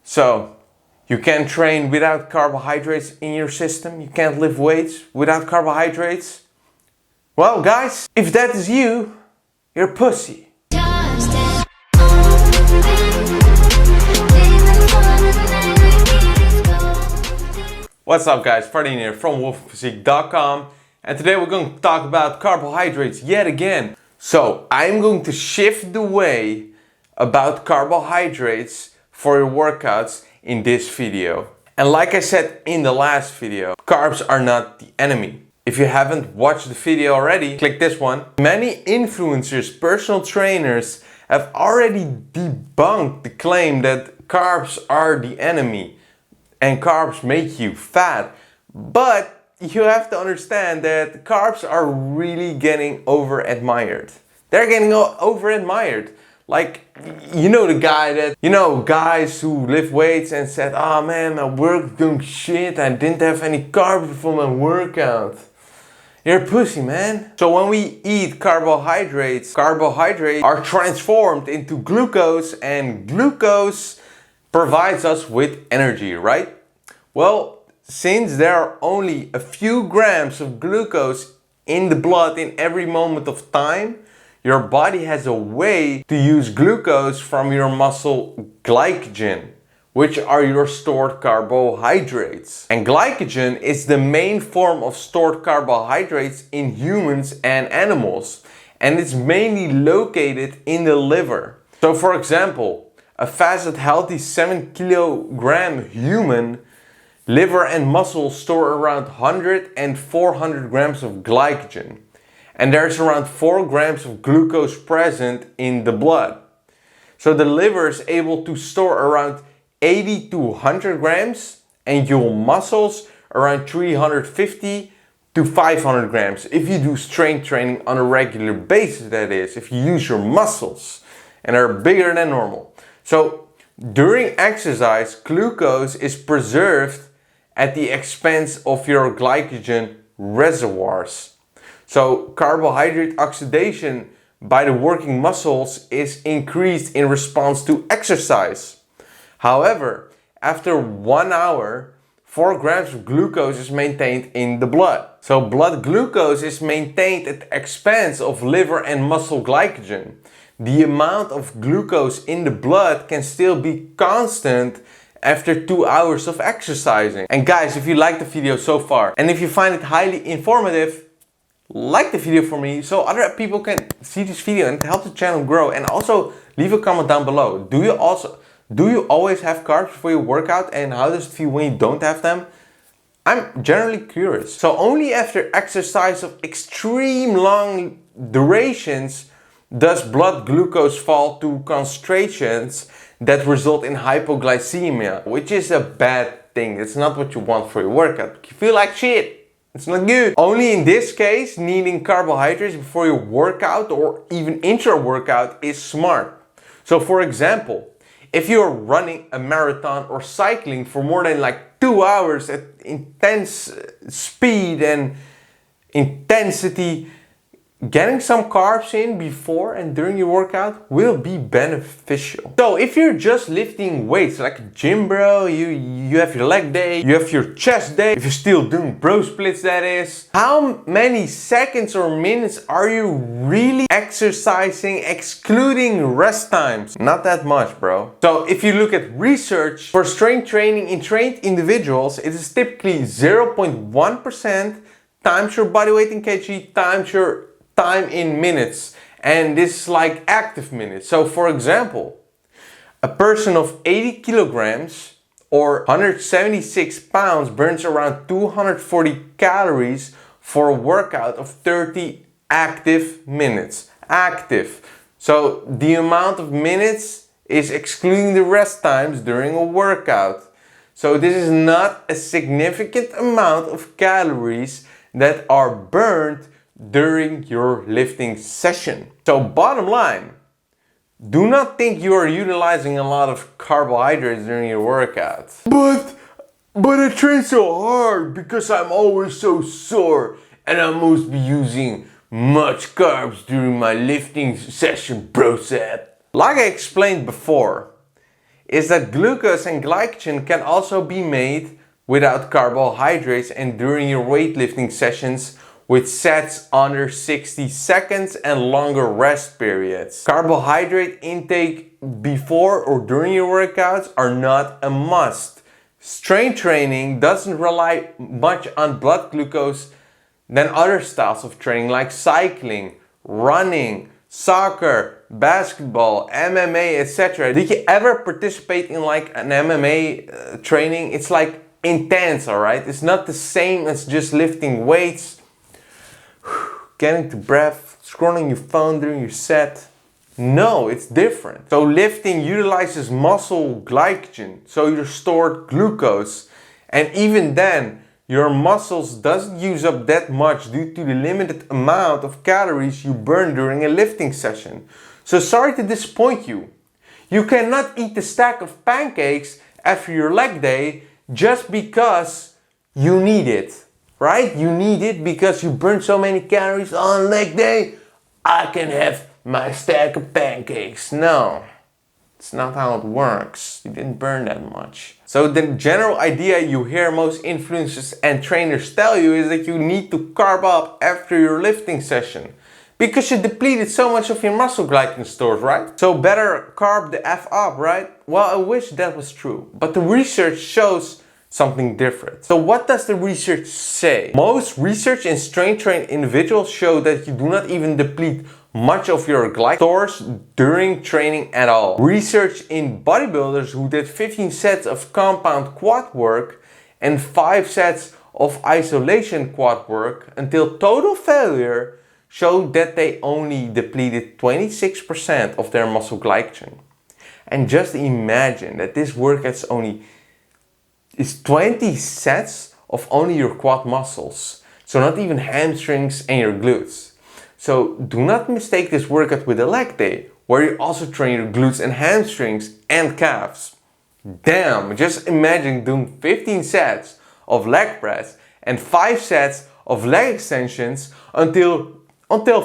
So, you can't train without carbohydrates in your system. You can't lift weights without carbohydrates. Well, guys, if that is you, you're a pussy. What's up, guys? Freddy here from WolfingPhysique.com, and today we're going to talk about carbohydrates yet again. So, I'm going to shift the way about carbohydrates for your workouts in this video. And like I said in the last video, carbs are not the enemy. If you haven't watched the video already, click this one. Many influencers, personal trainers have already debunked the claim that carbs are the enemy and carbs make you fat. But you have to understand that carbs are really getting over-admired. They're getting over-admired. Like, you know the guy that, guys who lift weights and said, oh man, my work doing shit, I didn't have any carbs for my workout. You're a pussy, man. So when we eat carbohydrates are transformed into glucose, and glucose provides us with energy, right? Well, since there are only a few grams of glucose in the blood in every moment of time, your body has a way to use glucose from your muscle glycogen, which are your stored carbohydrates. And glycogen is the main form of stored carbohydrates in humans and animals, and it's mainly located in the liver. So for example, a fasted healthy 7 kilogram human liver and muscles store around 100 and 400 grams of glycogen. And there's around 4 grams of glucose present in the blood. So the liver is able to store around 80 to 100 grams, and your muscles around 350 to 500 grams. If you do strength training on a regular basis, that is, if you use your muscles and are bigger than normal. So during exercise, glucose is preserved at the expense of your glycogen reservoirs. So carbohydrate oxidation by the working muscles is increased in response to exercise. However, after 1 hour, 4 grams of glucose is maintained in the blood. So blood glucose is maintained at the expense of liver and muscle glycogen. The amount of glucose in the blood can still be constant after 2 hours of exercising. And guys, if you liked the video so far, and if you find it highly informative, like the video for me so other people can see this video and help the channel grow. And also leave a comment down below. Do you always have carbs before your workout, and how does it feel when you don't have them? I'm generally curious. So only after exercise of extreme long durations does blood glucose fall to concentrations that result in hypoglycemia, which is a bad thing. It's not what you want for your workout. You feel like shit. It's not good. Only in this case, needing carbohydrates before your workout or even intra-workout is smart. So for example, if you're running a marathon or cycling for more than like 2 hours at intense speed and intensity, getting some carbs in before and during your workout will be beneficial. So if you're just lifting weights like a gym bro, you have your leg day, you have your chest day, if you're still doing bro splits, that is, how many seconds or minutes are you really exercising excluding rest times? Not that much, bro. So if you look at research for strength training in trained individuals, it is typically 0.1% times your body weight in kg times your time in minutes, and this is like active minutes. So for example, a person of 80 kilograms or 176 pounds burns around 240 calories for a workout of 30 active minutes. Active. So the amount of minutes is excluding the rest times during a workout. So this is not a significant amount of calories that are burned during your lifting session. So bottom line, do not think you are utilizing a lot of carbohydrates during your workout. But I train so hard because I'm always so sore and I must be using much carbs during my lifting session, bro. Like I explained before, is that glucose and glycogen can also be made without carbohydrates and during your weightlifting sessions with sets under 60 seconds and longer rest periods. Carbohydrate intake before or during your workouts are not a must. Strength training doesn't rely much on blood glucose than other styles of training like cycling, running, soccer, basketball, MMA, etc. Did you ever participate in like an MMA training? It's like intense, alright? It's not the same as just lifting weights, getting to breath, scrolling your phone during your set. No, it's different. So lifting utilizes muscle glycogen, so your stored glucose. And even then, your muscles doesn't use up that much due to the limited amount of calories you burn during a lifting session. So sorry to disappoint you. You cannot eat a stack of pancakes after your leg day just because you need it, right? You need it because you burn so many calories on leg day. I can have my stack of pancakes. No, it's not how it works. You didn't burn that much. So the general idea you hear most influencers and trainers tell you is that you need to carb up after your lifting session because you depleted so much of your muscle glycogen stores, right? So better carb the F up, right? Well, I wish that was true, but the research shows something different. So what does the research say? Most research in strength trained individuals show that you do not even deplete much of your glycogen stores during training at all. Research in bodybuilders who did 15 sets of compound quad work and 5 sets of isolation quad work until total failure showed that they only depleted 26% of their muscle glycogen. And just imagine that this workout is 20 sets of only your quad muscles. So not even hamstrings and your glutes. So do not mistake this workout with a leg day, where you also train your glutes and hamstrings and calves. Damn, just imagine doing 15 sets of leg press and 5 sets of leg extensions until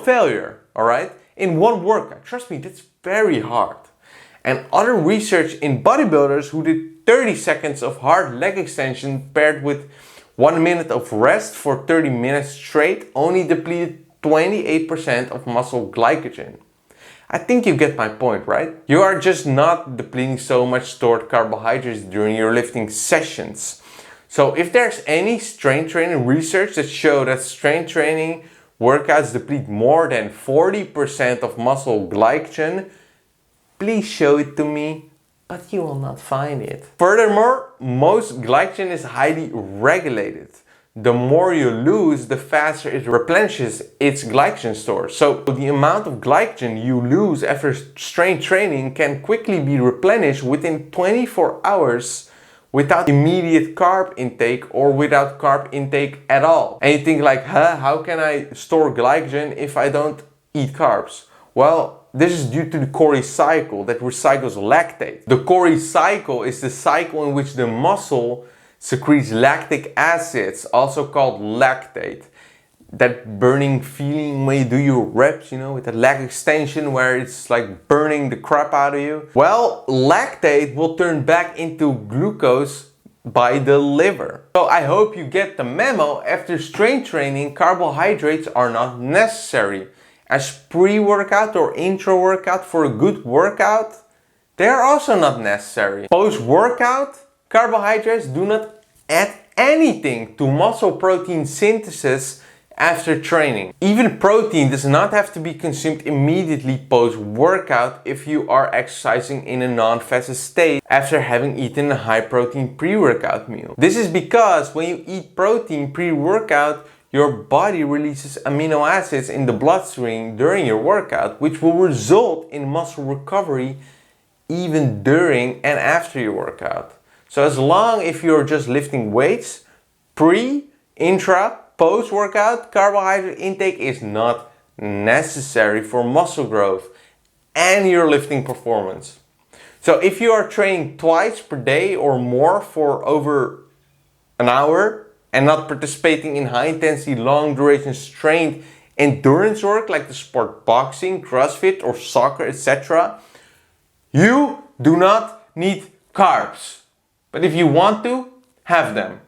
failure, alright? In one workout. Trust me, that's very hard. And other research in bodybuilders who did 30 seconds of hard leg extension paired with 1 minute of rest for 30 minutes straight only depleted 28% of muscle glycogen. I think you get my point, right? You are just not depleting so much stored carbohydrates during your lifting sessions. So if there's any strength training research that show that strength training workouts deplete more than 40% of muscle glycogen, please show it to me, but you will not find it. Furthermore, most glycogen is highly regulated. The more you lose, the faster it replenishes its glycogen stores. So the amount of glycogen you lose after strength training can quickly be replenished within 24 hours without immediate carb intake or without carb intake at all. And you think like, how can I store glycogen if I don't eat carbs? Well, this is due to the Cori cycle that recycles lactate. The Cori cycle is the cycle in which the muscle secretes lactic acids, also called lactate. That burning feeling when you do your reps, with that leg extension where it's like burning the crap out of you. Well, lactate will turn back into glucose by the liver. So I hope you get the memo. After strength training, carbohydrates are not necessary. As pre-workout or intra-workout for a good workout, they are also not necessary. Post-workout, carbohydrates do not add anything to muscle protein synthesis after training. Even protein does not have to be consumed immediately post-workout if you are exercising in a non-fasted state after having eaten a high-protein pre-workout meal. This is because when you eat protein pre-workout, your body releases amino acids in the bloodstream during your workout, which will result in muscle recovery even during and after your workout. So as long if you're just lifting weights, pre, intra, post-workout, carbohydrate intake is not necessary for muscle growth and your lifting performance. So if you are training twice per day or more for over an hour and not participating in high intensity, long duration strength endurance work like the sport boxing, CrossFit or soccer, etc., you do not need carbs. But if you want to, have them.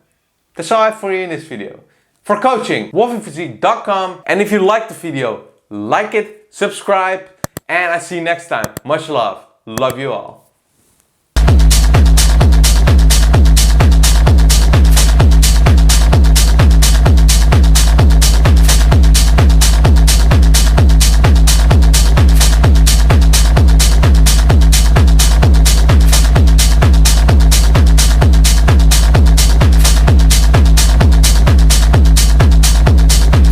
That's all I have for you in this video. For coaching, WolfingPhysique.com. And if you liked the video, like it, subscribe, and I see you next time. Much love. Love you all.